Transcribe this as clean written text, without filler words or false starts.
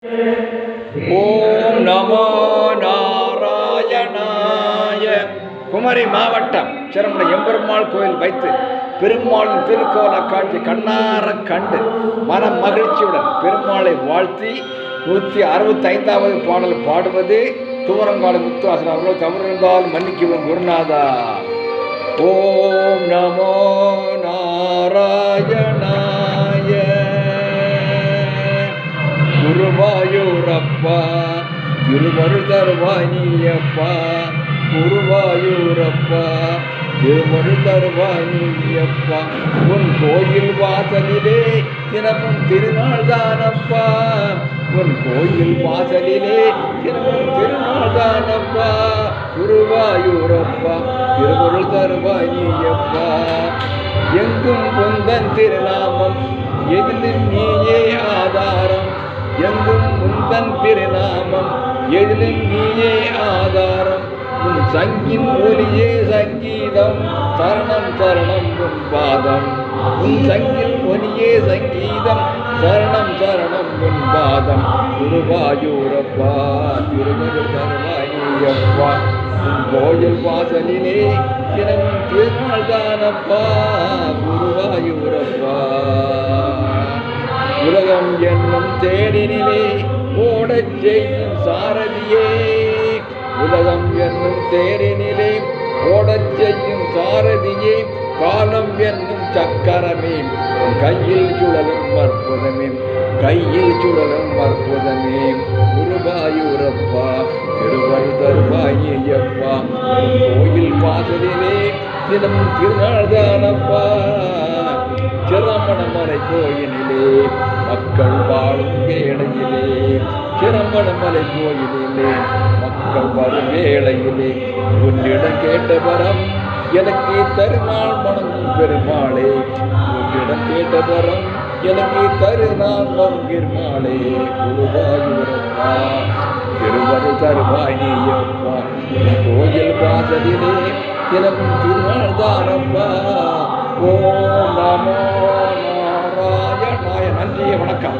ஓம் நமோ நாராயணாய. குமரி மாவட்டம் சிரமண எம்பெருமாள் கோயில் வைத்து பெருமாளின் திருக்கோல காட்சி கண்ணார கண்டு மனம் மகிழ்ச்சியுடன் பெருமாளை வாழ்த்தி 165வது பாடல் பாடுவது தூரங்காடு முத்துவாசன் அவர்கள். தவறிருந்தால் மன்னிக்கவும் குருநாதா. ஓம் நமோ நாராயணாய. குருவாயூரப்பா திருமருள் தருவானியப்பா, குருவாயூரப்பா திருமருள் தருவானியப்பா. உன் கோயில் வாசலிலே தினமும் திருநாள் தானப்பா, உன் கோயில் வாசலிலே தினமும் திருநாள் தானப்பா. குருவாயூரப்பா திருமருள் தருவானியப்பா. எங்கும் உந்தன் திருநாமம் எதிலும் நீயே ஆதாரம், எங்கும் உந்தன் திருநாமம் எதிலும் நீயே ஆதாரம். உன் சங்கின் ஒலியே சங்கீதம், சரணம் சரணம் உன் பாதம். உன் சங்கின் ஒலியே சங்கீதம், சரணம் சரணம் உன் பாதம். குருவாயூரப்பா திருமருள் தருவானியப்பா. உன் கோயில் வாசலிலே தினமும் திருநாள் தானப்பா. குருவாயூரப்பா உலகம் என்னும் தேரினிலே ஓடச் செய்யும் சாரதியே, உலகம் என்னும் தேரினிலே ஓடச் செய்யும் சாரதியே. காலம் என்னும் சக்கரமே கையில் சுழலும் அற்புதமே, கையில் சுழலும் அற்புதமே. குருவாயூரப்பா திருவருள் தருவானியப்பா. கோயில் வாசலிலே தினமும் திருநாள் தானப்பா. சிரமணமலை கோயிலிலே மக்கள் வாழும் வேளையிலே, சிரமணமலை கோயிலிலே மக்கள் வரும் வேளையிலே உன்னிடம் கேட்ட வரம் எனக்கு தருநாள் வணங்கும் பெருமாளே. உன்னிடம் கேட்ட வரம் எனக்கு தருநாள் வணங்கும் பெருமாளே. குருவாயூரப்பா திருவருள் தருவானியப்பா. கோயில் வாசலிலே தினமும் திருநாள் தானப்பா. ஓம் நமோ நாராயணாய. நன்றி, வணக்கம்.